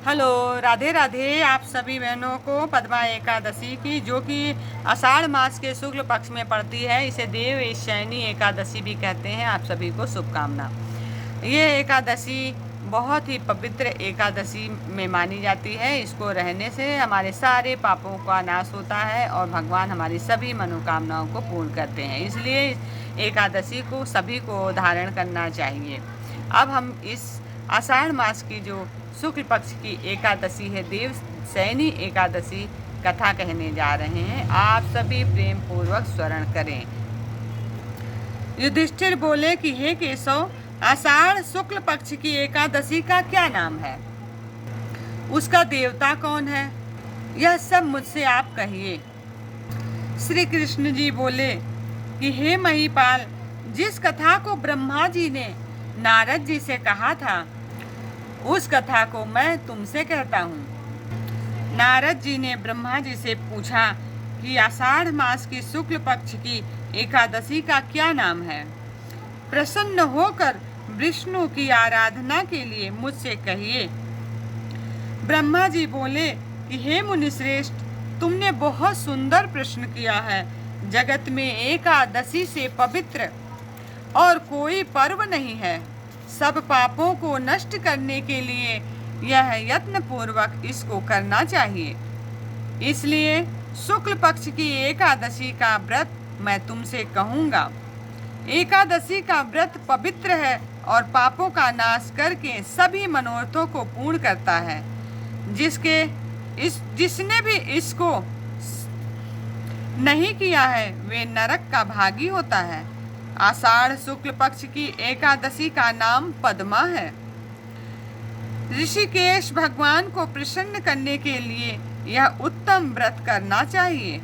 Hello, Radhe Radhe. आप सभी बहनों को पद्मा एकादशी की, जो कि आषाढ़ मास के शुक्ल पक्ष में पड़ती है, इसे देव शयनी एकादशी भी कहते हैं। आप सभी को शुभकामना। ये एकादशी बहुत ही पवित्र एकादशी में मानी जाती है। इसको रहने से हमारे सारे पापों का नाश होता है और भगवान हमारी सभी मनोकामनाओं को पूर्ण करते हैं। इसलिए एकादशी को सभी को धारण करना चाहिए। अब हम इस आषाढ़ मास की जो शुक्ल पक्ष की एकादशी है, देव शयनी एकादशी कथा कहने जा रहे हैं। आप सभी प्रेम पूर्वक स्मरण करें। युधिष्ठिर बोले कि हे केशव, आषाढ़ शुक्ल पक्ष की एकादशी का क्या नाम है? उसका देवता कौन है? यह सब मुझसे आप कहिए। श्री कृष्ण जी बोले कि हे महीपाल, जिस कथा को ब्रह्मा जी ने नारद जी से कहा था, उस कथा को मैं तुमसे कहता हूँ। नारद जी ने ब्रह्मा जी से पूछा कि आषाढ़ मास की शुक्ल पक्ष की एकादशी का क्या नाम है? प्रसन्न होकर विष्णु की आराधना के लिए मुझसे कहिए। ब्रह्मा जी बोले कि हे मुनिश्रेष्ठ, तुमने बहुत सुंदर प्रश्न किया है। जगत में एकादशी से पवित्र और कोई पर्व नहीं है। सब पापों को नष्ट करने के लिए यह यत्न पूर्वक इसको करना चाहिए। इसलिए शुक्ल पक्ष की एकादशी का व्रत मैं तुमसे कहूँगा। एकादशी का व्रत पवित्र है और पापों का नाश करके सभी मनोरथों को पूर्ण करता है। जिसने भी इसको नहीं किया है, वे नरक का भागी होता है। आषाढ़ शुक्ल पक्ष की एकादशी का नाम पद्मा है। ऋषिकेश भगवान को प्रसन्न करने के लिए यह उत्तम व्रत करना चाहिए।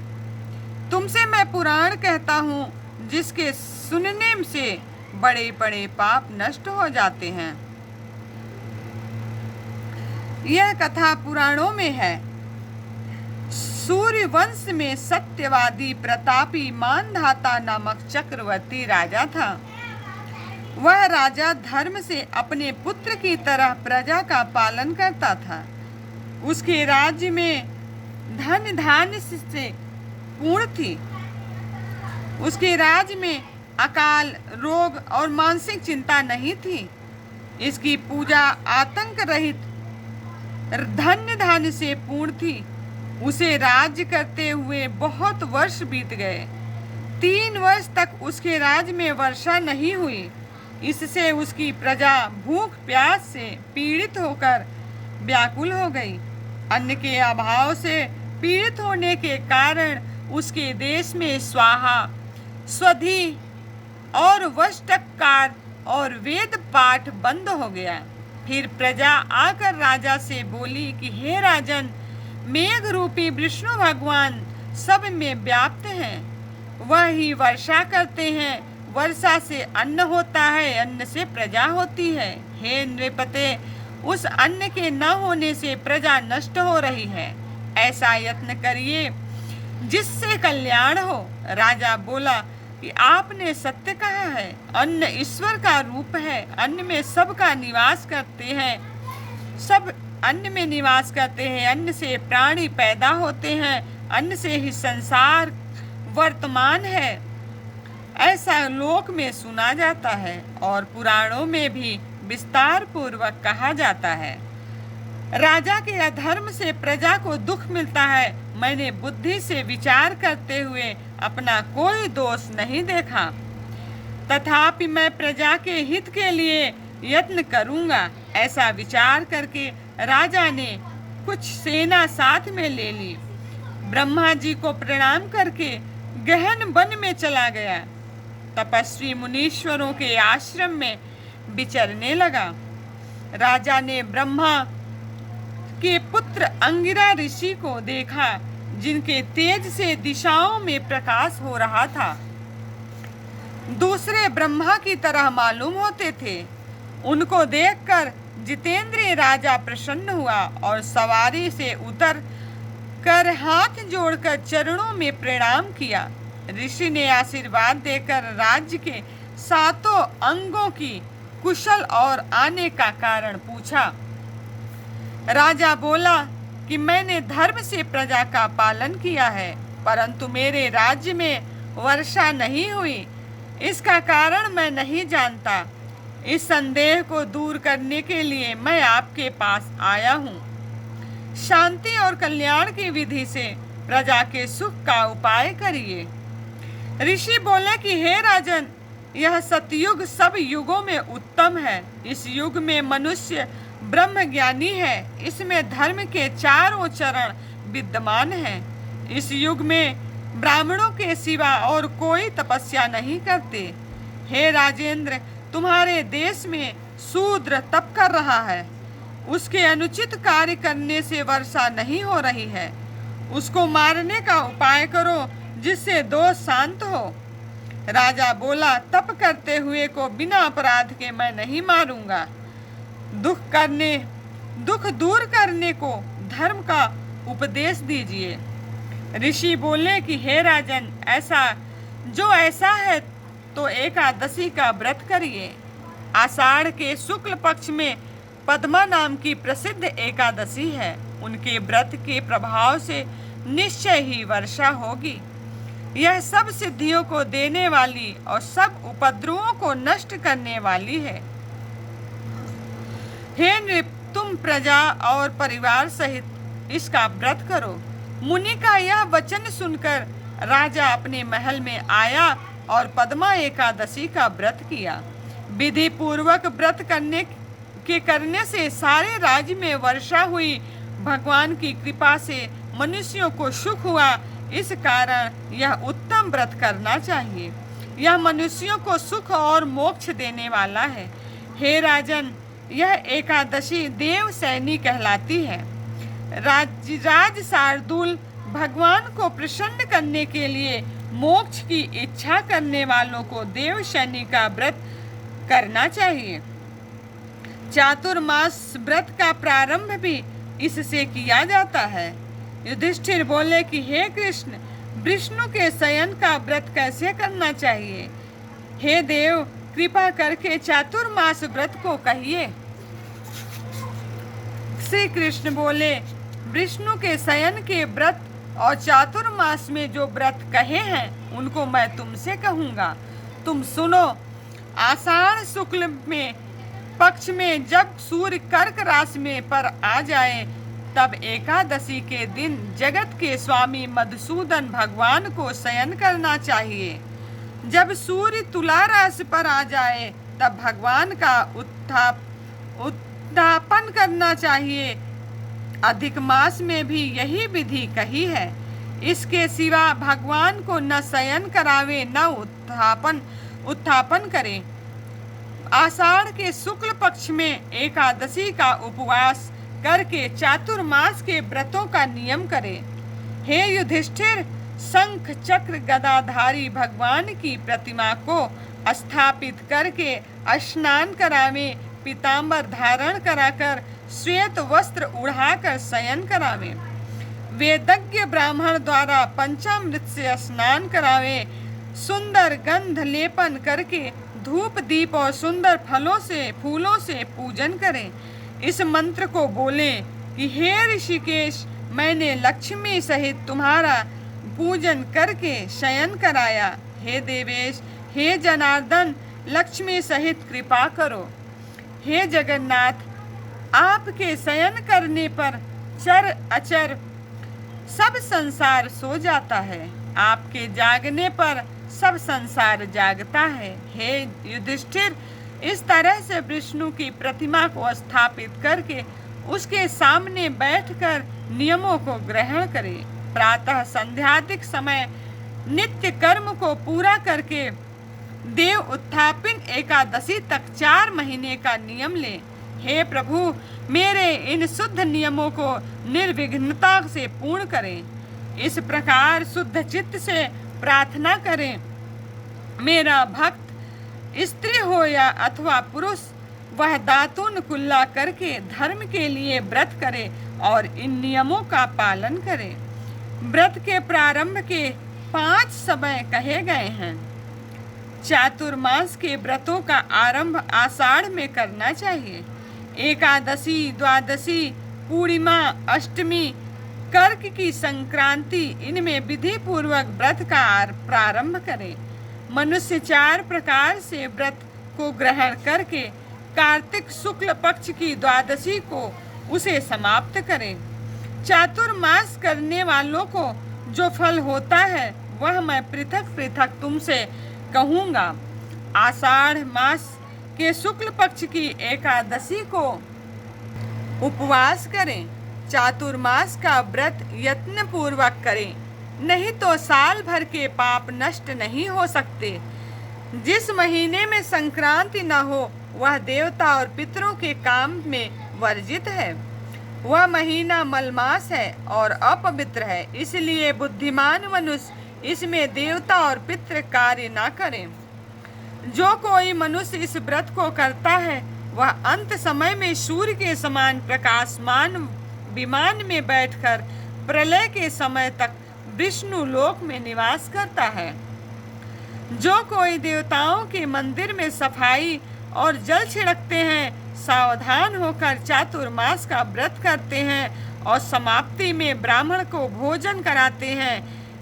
तुमसे मैं पुराण कहता हूँ, जिसके सुनने से बड़े बड़े पाप नष्ट हो जाते हैं। यह कथा पुराणों में है। सूर्य वंश में सत्यवादी प्रतापी मानधाता नामक चक्रवर्ती राजा था। वह राजा धर्म से अपने पुत्र की तरह प्रजा का पालन करता था। उसके राज्य में धन धान्य से पूर्ण थी। उसके राज्य में अकाल, रोग और मानसिक चिंता नहीं थी। इसकी पूजा आतंक रहित धन्य धान्य से पूर्ण थी। उसे राज्य करते हुए बहुत वर्ष बीत गए। 3 वर्ष तक उसके राज्य में वर्षा नहीं हुई। इससे उसकी प्रजा भूख प्यास से पीड़ित होकर व्याकुल हो गई। अन्न के अभाव से पीड़ित होने के कारण उसके देश में स्वाहा, स्वधि और वष्टकार और वेद पाठ बंद हो गया। फिर प्रजा आकर राजा से बोली कि हे राजन, मेघ रूपी विष्णु भगवान सब में व्याप्त हैं। वह ही वर्षा करते हैं। वर्षा से अन्न होता है, अन्न से प्रजा होती है। हे नृपते, उस अन्न के न होने से प्रजा नष्ट हो रही है। ऐसा यत्न करिए जिससे कल्याण हो। राजा बोला कि आपने सत्य कहा है। अन्न ईश्वर का रूप है। अन्न में सबका निवास करते हैं। सब अन्न में निवास करते हैं। अन्न से प्राणी पैदा होते हैं। अन्न से ही संसार वर्तमान है। ऐसा लोक में सुना जाता है और पुराणों में भी विस्तार पूर्वक कहा जाता है। राजा के अधर्म से प्रजा को दुख मिलता है। मैंने बुद्धि से विचार करते हुए अपना कोई दोष नहीं देखा। तथापि मैं प्रजा के हित के लिए यत्न करूंगा। ऐसा विचार करके राजा ने कुछ सेना साथ में ले ली। ब्रह्मा जी को प्रणाम करके गहन वन में चला गया। तपस्वी मुनीश्वरों के आश्रम में विचरने लगा। राजा ने ब्रह्मा के पुत्र अंगिरा ऋषि को देखा, जिनके तेज से दिशाओं में प्रकाश हो रहा था। दूसरे ब्रह्मा की तरह मालूम होते थे। उनको देखकर जितेंद्रिय राजा प्रसन्न हुआ और सवारी से उतर कर हाथ जोड़कर चरणों में प्रणाम किया। ऋषि ने आशीर्वाद देकर राज्य के 7 अंगों की कुशल और आने का कारण पूछा। राजा बोला कि मैंने धर्म से प्रजा का पालन किया है, परंतु मेरे राज्य में वर्षा नहीं हुई। इसका कारण मैं नहीं जानता। इस संदेह को दूर करने के लिए मैं आपके पास आया हूँ। शांति और कल्याण की विधि से प्रजा के सुख का उपाय करिए। ऋषि बोले कि हे राजन, यह सतयुग सब युगों में उत्तम है। इस युग में मनुष्य ब्रह्म ज्ञानी है। इसमें धर्म के चारों चरण विद्यमान हैं। इस युग में ब्राह्मणों के सिवा और कोई तपस्या नहीं करते। हे राजेंद्र, तुम्हारे देश में शूद्र तप कर रहा है। उसके अनुचित कार्य करने से वर्षा नहीं हो रही है। उसको मारने का उपाय करो, जिससे दोष शांत हो। राजा बोला, तप करते हुए को बिना अपराध के मैं नहीं मारूंगा। दुख दूर करने को धर्म का उपदेश दीजिए। ऋषि बोले कि हे राजन, ऐसा है तो एकादशी का व्रत करिए। आषाढ़ के शुक्ल पक्ष में पद्मा नाम की प्रसिद्ध एकादशी है। उनके व्रत के प्रभाव से निश्चय ही वर्षा होगी। यह सब सिद्धियों को देने वाली और सब उपद्रवों को नष्ट करने वाली है। हे नृप, तुम प्रजा और परिवार सहित इसका व्रत करो। मुनि का यह वचन सुनकर राजा अपने महल में आया और पद्मा एकादशी का व्रत किया। विधि पूर्वक व्रत करने से सारे राज्य में वर्षा हुई। भगवान की कृपा से मनुष्यों को सुख हुआ। इस कारण यह उत्तम व्रत करना चाहिए। यह मनुष्यों को सुख और मोक्ष देने वाला है। हे राजन, यह एकादशी देव सैनी कहलाती है। राज शार्दूल भगवान को प्रसन्न करने के लिए मोक्ष की इच्छा करने वालों को देव सैनी का व्रत करना चाहिए। चातुर्मास व्रत का प्रारंभ भी इससे किया जाता है। युधिष्ठिर बोले कि हे कृष्ण, विष्णु के शयन का व्रत कैसे करना चाहिए? हे देव, कृपा करके चातुर्मास व्रत को कहिए। श्री कृष्ण बोले, विष्णु के शयन के व्रत और चातुर्मास में जो व्रत कहे हैं उनको मैं तुमसे कहूँगा। तुम सुनो। आषाढ़ शुक्ल में पक्ष में जब सूर्य कर्क राशि में पर आ जाए, तब एकादशी के दिन जगत के स्वामी मधुसूदन भगवान को शयन करना चाहिए। जब सूर्य तुला राशि पर आ जाए, तब भगवान का उत्थापन करना चाहिए। अधिक मास में भी यही विधि कही है। इसके सिवा भगवान को न शयन करावे न उत्थापन करे। आषाढ़ के शुक्ल पक्ष में एकादशी का उपवास करके चातुर्मास के व्रतों का नियम करे। हे युधिष्ठिर, शंख चक्र गदाधारी भगवान की प्रतिमा को स्थापित करके स्नान करावे। पीतांबर धारण कराकर श्वेत वस्त्र उड़ाकर शयन करावे। वेदज्ञ ब्राह्मण द्वारा पंचामृत से स्नान करावे। सुंदर गंध लेपन करके धूप दीप और सुंदर फूलों से पूजन करें। इस मंत्र को बोले कि हे ऋषिकेश, मैंने लक्ष्मी सहित तुम्हारा पूजन करके शयन कराया। हे देवेश, हे जनार्दन, लक्ष्मी सहित कृपा करो। हे जगन्नाथ, आपके शयन करने पर चर अचर सब संसार सो जाता है। आपके जागने पर सब संसार जागता है। हे युधिष्ठिर, इस तरह से विष्णु की प्रतिमा को स्थापित करके उसके सामने बैठकर नियमों को ग्रहण करें। प्रातः संध्यादिक समय नित्य कर्म को पूरा करके देव उत्थापन एकादशी तक 4 महीने का नियम ले। हे प्रभु, मेरे इन शुद्ध नियमों को निर्विघ्नता से पूर्ण करें। इस प्रकार शुद्ध चित्त से प्रार्थना करें। मेरा भक्त स्त्री हो या अथवा पुरुष, वह दातून कुल्ला करके धर्म के लिए व्रत करे और इन नियमों का पालन करे। व्रत के प्रारंभ के 5 समय कहे गए हैं। चातुर्मास के व्रतों का आरंभ आषाढ़ में करना चाहिए। एकादशी, द्वादशी, पूर्णिमा, अष्टमी, कर्क की संक्रांति, इनमें विधि पूर्वक व्रत का प्रारंभ करें। मनुष्य 4 प्रकार से व्रत को ग्रहण करके कार्तिक शुक्ल पक्ष की द्वादशी को उसे समाप्त करें। चातुर्मास करने वालों को जो फल होता है वह मैं पृथक पृथक तुमसे कहूँगा। आषाढ़ मास के शुक्ल पक्ष की एकादशी को उपवास करें। चातुर्मास का व्रत यत्न पूर्वक करें, नहीं तो साल भर के पाप नष्ट नहीं हो सकते। जिस महीने में संक्रांति न हो वह देवता और पितरों के काम में वर्जित है। वह महीना मलमास है और अपवित्र है, इसलिए बुद्धिमान मनुष्य इसमें देवता और पितृ कार्य न करें। जो कोई मनुष्य इस व्रत को करता है वह अंत समय में सूर्य के समान प्रकाशमान विमान में बैठकर प्रलय के समय तक विष्णु लोक में निवास करता है। जो कोई देवताओं के मंदिर में सफाई और जल छिड़कते हैं, सावधान होकर चातुर्मास का व्रत करते हैं और समाप्ति में ब्राह्मण को भोजन कराते हैं,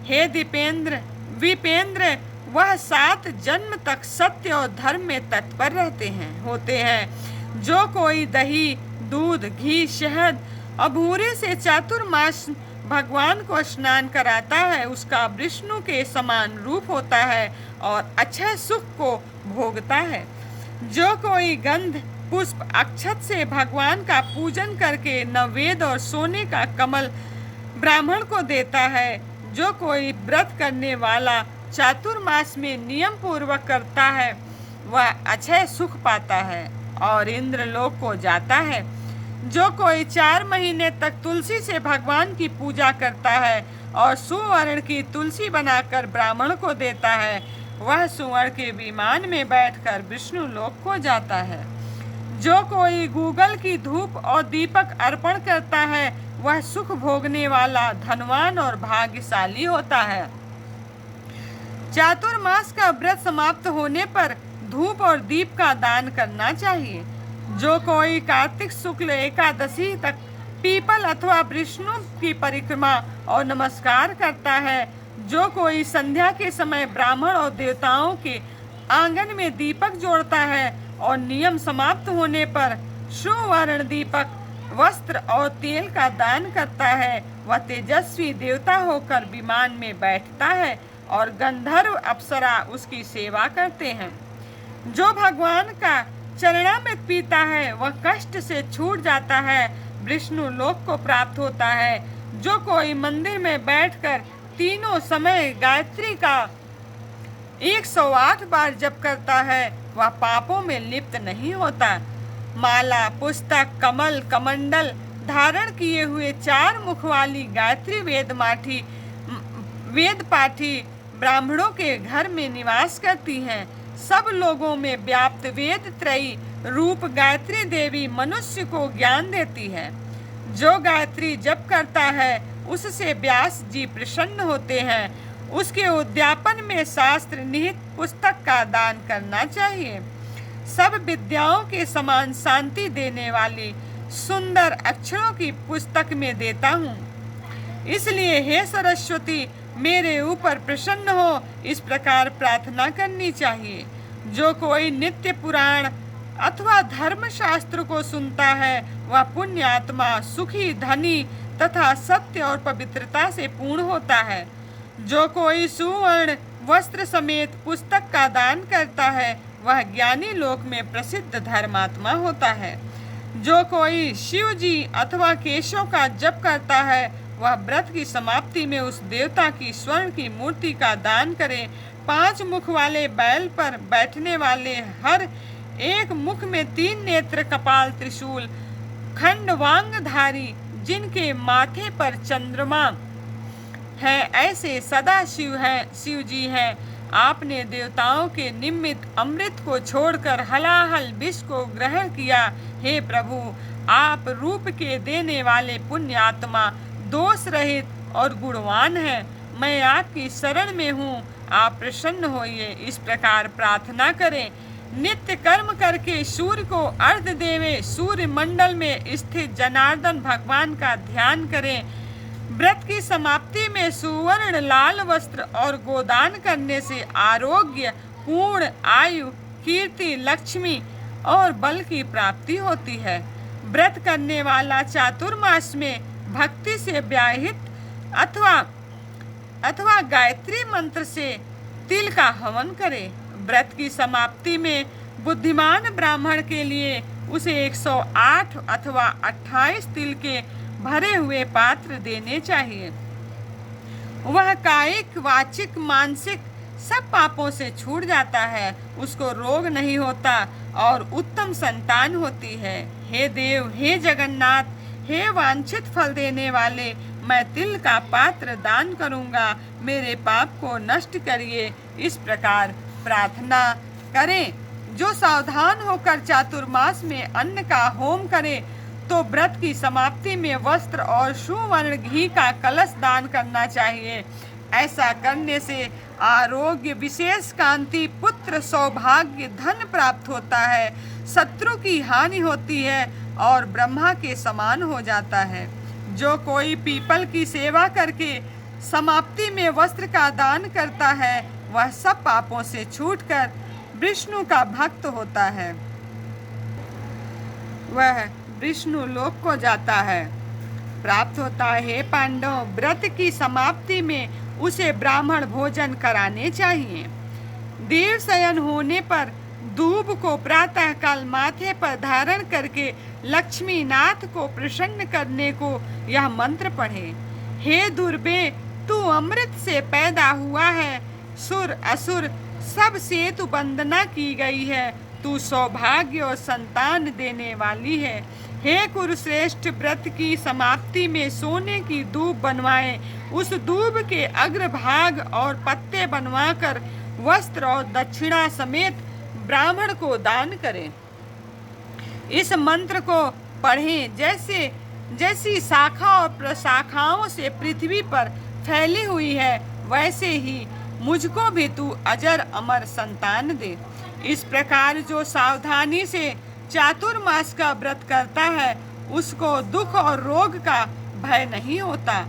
हे विपेंद्र वह 7 जन्म तक सत्य और धर्म में तत्पर होते हैं। जो कोई दही, दूध, घी, शहद और भूरे से चातुर्मास भगवान को स्नान कराता है, उसका विष्णु के समान रूप होता है और अक्षय सुख को भोगता है। जो कोई गंध, पुष्प, अक्षत से भगवान का पूजन करके नवेद और सोने का कमल ब्राह्मण को देता है, जो कोई व्रत करने वाला चातुर्मास में नियम पूर्वक करता है वह अक्षय सुख पाता है और इंद्रलोक को जाता है। जो कोई 4 महीने तक तुलसी से भगवान की पूजा करता है और सुवर्ण की तुलसी बनाकर ब्राह्मण को देता है, वह सुवर्ण के विमान में बैठकर विष्णु लोक को जाता है। जो कोई गूगल की धूप और दीपक अर्पण करता है वह सुख भोगने वाला धनवान और भाग्यशाली होता है। चातुर्मास का व्रत समाप्त होने पर धूप और दीप का दान करना चाहिए। जो कोई कार्तिक शुक्ल एकादशी तक पीपल अथवा विष्णु की परिक्रमा और नमस्कार करता है, जो कोई संध्या के समय ब्राह्मण और देवताओं के आंगन में दीपक जोड़ता है और नियम समाप्त होने पर सुवर्ण दीपक, वस्त्र और तेल का दान करता है, वह तेजस्वी देवता होकर विमान में बैठता है और गंधर्व अप्सरा उसकी सेवा करते हैं। जो भगवान का चरणामृत पीता है वह कष्ट से छूट जाता है, विष्णु लोक को प्राप्त होता है। जो कोई मंदिर में बैठकर तीनों समय गायत्री का 108 बार जप करता है वह पापों में लिप्त नहीं होता। माला, पुस्तक, कमल, कमंडल धारण किए हुए 4 मुख वाली गायत्री वेद पाठी ब्राह्मणों के घर में निवास करती हैं। सब लोगों में व्याप्त वेद त्रयी रूप गायत्री देवी मनुष्य को ज्ञान देती है। जो गायत्री जप करता है उससे व्यास जी प्रसन्न होते हैं। उसके उद्यापन में शास्त्र निहित पुस्तक का दान करना चाहिए। सब विद्याओं के समान शांति देने वाली सुंदर अक्षरों की पुस्तक में देता हूँ, इसलिए हे सरस्वती मेरे ऊपर प्रसन्न हो, इस प्रकार प्रार्थना करनी चाहिए। जो कोई नित्य पुराण अथवा धर्म शास्त्र को सुनता है वह पुण्यात्मा, सुखी, धनी तथा सत्य और पवित्रता से पूर्ण होता है। जो कोई सुवर्ण वस्त्र समेत पुस्तक का दान करता है वह ज्ञानी लोक में प्रसिद्ध धर्मात्मा होता है। जो कोई शिव जी अथवा केशव का जप करता है वह व्रत की समाप्ति में उस देवता की स्वर्ण की मूर्ति का दान करे। 5 मुख वाले बैल पर बैठने वाले हर एक मुख में 3 नेत्र, कपाल, त्रिशूल, खंडवांगधारी, जिनके माथे पर चंद्रमा है, ऐसे सदा शिव जी हैं। आपने देवताओं के निमित्त अमृत को छोड़कर हलाहल विष को ग्रहण किया। हे प्रभु, आप रूप के देने वाले पुण्यात्मा, दोष रहित और गुणवान हैं। मैं आपकी शरण में हूँ, आप प्रसन्न होइए। इस प्रकार प्रार्थना करें, नित्य कर्म करके सूर्य को अर्घ्य देवे, सूर्य मंडल में स्थित जनार्दन भगवान का ध्यान करें। व्रत की समाप्ति में सुवर्ण लाल वस्त्र और गोदान करने से आरोग्य, पूर्ण आयु, कीर्ति, लक्ष्मी और बल की प्राप्ति होती है। व्रत करने वाला चातुर्मास में भक्ति से व्याहित अथवा गायत्री मंत्र से तिल का हवन करे। व्रत की समाप्ति में बुद्धिमान ब्राह्मण के लिए उसे 108 अथवा 28 तिल के भरे हुए पात्र देने चाहिए। वह कायिक, वाचिक, मानसिक सब पापों से छूट जाता है, उसको रोग नहीं होता और उत्तम संतान होती है। हे देव, हे जगन्नाथ, हे वांछित फल देने वाले, मैं तिल का पात्र दान करूंगा, मेरे पाप को नष्ट करिए। इस प्रकार प्रार्थना करें। जो सावधान होकर चातुर्मास में अन्न का होम करे तो व्रत की समाप्ति में वस्त्र और सुवर्ण घी का कलश दान करना चाहिए। ऐसा करने से आरोग्य, विशेष कांति, पुत्र, सौभाग्य, धन प्राप्त होता है, शत्रु की हानि होती है और ब्रह्मा के समान हो जाता है। जो कोई पीपल की सेवा करके समाप्ति में वस्त्र का दान करता है वह सब पापों से छूटकर विष्णु का भक्त होता है, वह विष्णु लोक को जाता है, प्राप्त होता है। हे पांडव, व्रत की समाप्ति में उसे ब्राह्मण भोजन कराने चाहिए। देव शयन होने पर दूब को प्रातः काल माथे पर धारण करके लक्ष्मी नाथ को प्रसन्न करने को यह मंत्र पढ़े। हे दुर्बे, तू अमृत से पैदा हुआ है, सुर असुर सब से तू वंदना की गई है, तू सौभाग्य और संतान देने वाली है। हे कुरुश्रेष्ठ, व्रत की समाप्ति में सोने की दूब बनवाएं, उस दूब के अग्रभाग और पत्ते बनवाकर वस्त्र और दक्षिणा समेत ब्राह्मण को दान करें। इस मंत्र को पढ़ें। जैसी शाखा और प्रशाखाओं से पृथ्वी पर फैली हुई है, वैसे ही मुझको भी तू अजर अमर संतान दे। इस प्रकार जो सावधानी से चातुर्मास का व्रत करता है उसको दुख और रोग का भय नहीं होता,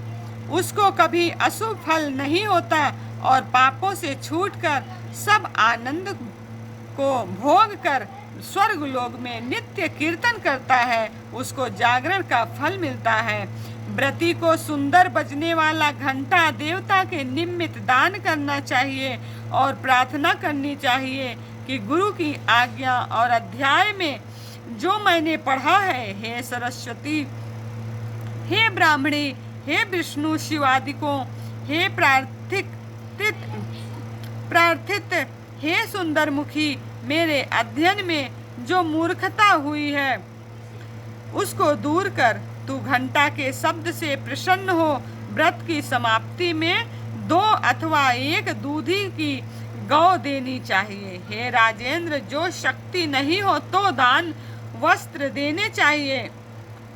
उसको कभी अशुभ फल नहीं होता और पापों से छूटकर सब आनंद को भोग कर स्वर्ग लोक में नित्य कीर्तन करता है, उसको जागरण का फल मिलता है। व्रती को सुंदर बजने वाला घंटा देवता के निमित्त दान करना चाहिए और प्रार्थना करनी चाहिए कि गुरु की आज्ञा और अध्याय में जो मैंने पढ़ा है, हे सरस्वती, हे ब्राह्मणी, हे विष्णु शिवादिकों, हे प्रार्थित, हे सुंदर मुखी, मेरे अध्ययन में जो मूर्खता हुई है उसको दूर कर तू घंटा के शब्द से प्रसन्न हो। व्रत की समाप्ति में 2 अथवा 1 दूधी की गौ देनी चाहिए। हे राजेंद्र, जो शक्ति नहीं हो तो दान वस्त्र देने चाहिए,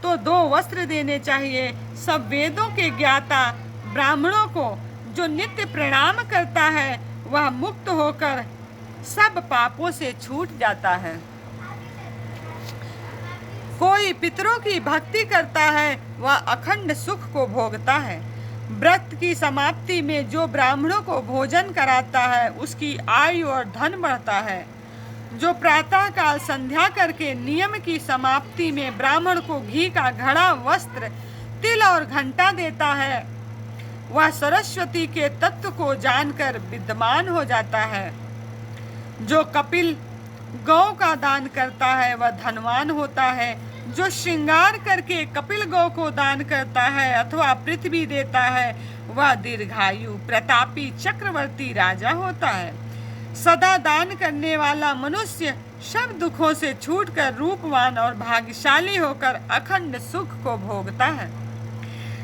तो 2 वस्त्र देने चाहिए। सब वेदों के ज्ञाता ब्राह्मणों को जो नित्य प्रणाम करता है वह मुक्त होकर सब पापों से छूट जाता है। कोई पितरों की भक्ति करता है वह अखंड सुख को भोगता है। व्रत की समाप्ति में जो ब्राह्मणों को भोजन कराता है उसकी आयु और धन बढ़ता है। जो प्रातः काल संध्या करके नियम की समाप्ति में ब्राह्मण को घी का घड़ा, वस्त्र, तिल और घंटा देता है वह सरस्वती के तत्व को जानकर विद्यमान हो जाता है। जो कपिल गौ का दान करता है वह धनवान होता है। जो श्रृंगार करके कपिल गौ को दान करता है अथवा पृथ्वी देता है वह दीर्घायु, प्रतापी, चक्रवर्ती राजा होता है। सदा दान करने वाला मनुष्य सब दुखों से छूटकर रूपवान और भाग्यशाली होकर अखंड सुख को भोगता है।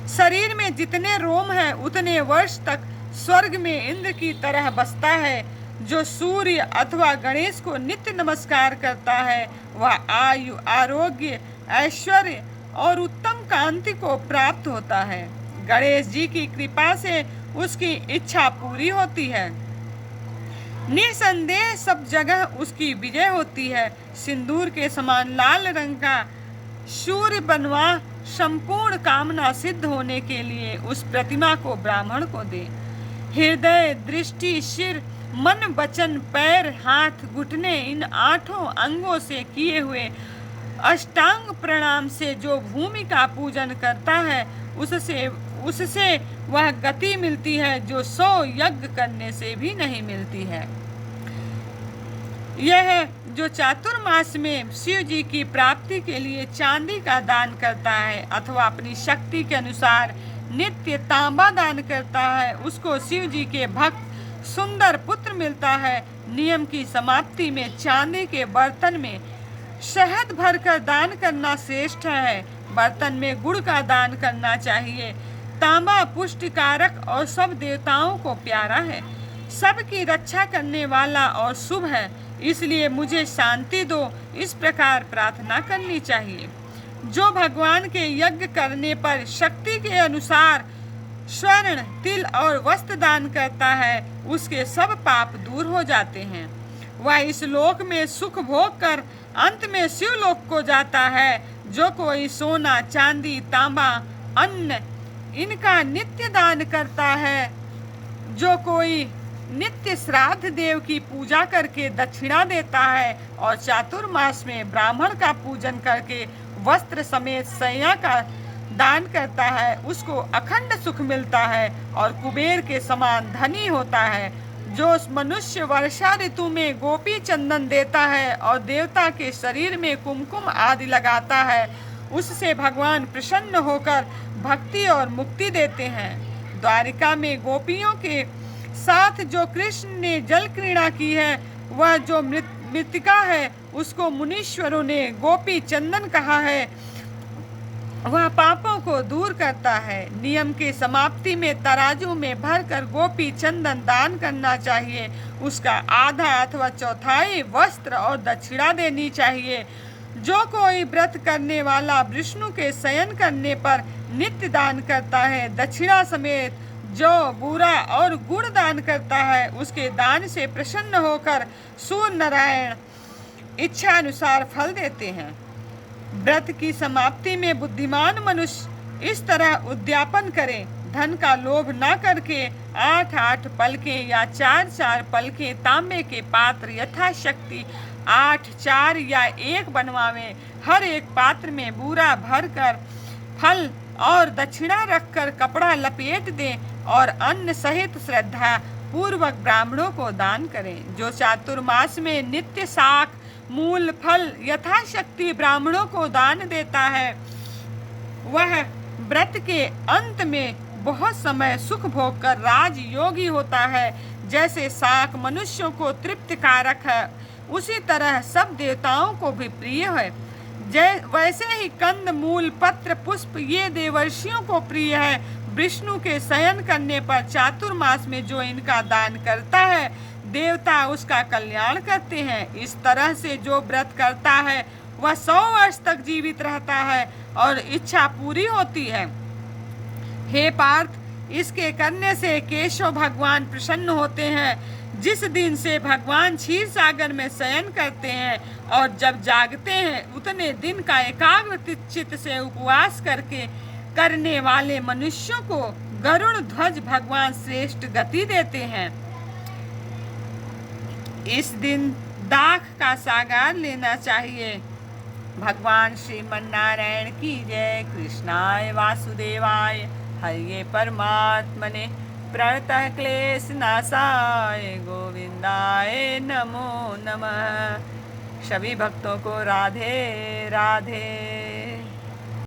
शरीर में जितने रोम हैं उतने वर्ष तक स्वर्ग में इंद्र की तरह बसता है। जो सूर्य अथवा गणेश को नित्य नमस्कार करता है वह आयु, आरोग्य, ऐश्वर्य और उत्तम कांति को प्राप्त होता है। गणेश जी की कृपा से उसकी इच्छा पूरी होती है। निसंदेह सब जगह उसकी विजय होती है। सिंदूर के समान लाल रंग का सूर्य बनवा संपूर्ण कामना सिद्ध होने के लिए उस प्रतिमा को ब्राह्मण को दे। हृदय, दृष्टि, सिर, मन, वचन, पैर, हाथ, घुटने, इन 8 अंगों से किए हुए अष्टांग प्रणाम से जो भूमि का पूजन करता है उससे वह गति मिलती है जो 100 यज्ञ करने से भी नहीं मिलती है। यह जो चातुर्मास में शिव जी की प्राप्ति के लिए चांदी का दान करता है अथवा अपनी शक्ति के अनुसार नित्य तांबा दान करता है, उसको शिव जी के भक्त सुंदर पुत्र मिलता है। नियम की समाप्ति में चांदी के बर्तन में शहद भरकर दान करना श्रेष्ठ है। बर्तन में गुड़ का दान करना चाहिए। तांबा पुष्टिकारक और सब देवताओं को प्यारा है, सबकी रक्षा करने वाला और शुभ है, इसलिए मुझे शांति दो, इस प्रकार प्रार्थना करनी चाहिए। जो भगवान के यज्ञ करने पर शक्ति के अनुसार स्वर्ण, तिल और वस्त्र दान करता है उसके सब पाप दूर हो जाते हैं। वह इस लोक में सुख भोग कर अंत में शिवलोक को जाता है। जो कोई सोना, चांदी, तांबा, अन्न इनका नित्य दान करता है, जो कोई नित्य श्राद्ध देव की पूजा करके दक्षिणा देता है और चातुर्मास में ब्राह्मण का पूजन करके वस्त्र समेत सैया का दान करता है, उसको अखंड सुख मिलता है और कुबेर के समान धनी होता है। जो मनुष्य वर्षा ऋतु में गोपी चंदन देता है और देवता के शरीर में कुमकुम आदि लगाता है, उससे भगवान प्रसन्न होकर भक्ति और मुक्ति देते हैं। द्वारिका में गोपियों के साथ जो कृष्ण ने जल क्रीड़ा की है, वह जो मृतिका है उसको मुनीश्वरों ने गोपी चंदन कहा है। वह पापों को दूर करता है। नियम की समाप्ति में तराजू में भरकर गोपी चंदन दान करना चाहिए। उसका आधा अथवा चौथाई वस्त्र और दक्षिणा देनी चाहिए। जो कोई व्रत करने वाला विष्णु के शयन करने पर नित्य दान करता है, दक्षिणा समेत जो बूरा और गुड़ दान करता है, उसके दान से प्रसन्न होकर सूर्य नारायण इच्छा अनुसार फल देते हैं। व्रत की समाप्ति में बुद्धिमान मनुष्य इस तरह उद्यापन करे, धन का लोभ न करके 8-8 पलके या 4-4 पलके तांबे के पात्र यथाशक्ति 8, 4 या 1 बनवावे। हर एक पात्र में बूरा भरकर फल और दक्षिणा रखकर कपड़ा लपेट दें और अन्न सहित श्रद्धा पूर्वक ब्राह्मणों को दान करें। जो चातुर्मास में नित्य शाक, मूल, फल यथाशक्ति ब्राह्मणों को दान देता है, वह व्रत के अंत में बहुत समय सुख भोग कर राजयोगी होता है। जैसे शाक मनुष्यों को तृप्तिकारक है, उसी तरह सब देवताओं को भी प्रिय है। वैसे ही कंद, मूल, पत्र, पुष्प ये देवर्षियों को प्रिय है। विष्णु के शयन करने पर चातुर्मास में जो इनका दान करता है, देवता उसका कल्याण करते हैं। इस तरह से जो व्रत करता है वह 100 वर्ष तक जीवित रहता है और इच्छा पूरी होती है। हे पार्थ, इसके करने से केशव भगवान प्रसन्न होते हैं। जिस दिन से भगवान क्षीर सागर में शयन करते हैं और जब जागते हैं, उतने दिन का एकाग्र चित्त से उपवास करने वाले मनुष्यों को गरुड़ ध्वज भगवान श्रेष्ठ गति देते हैं। इस दिन दाख का सागर लेना चाहिए। भगवान श्रीमन्नारायण की जय। कृष्णाय वासुदेवाय हरे परमात्मने प्रणतः क्लेश नाशाय गोविंदाय नमो नमः। सभी भक्तों को राधे राधे।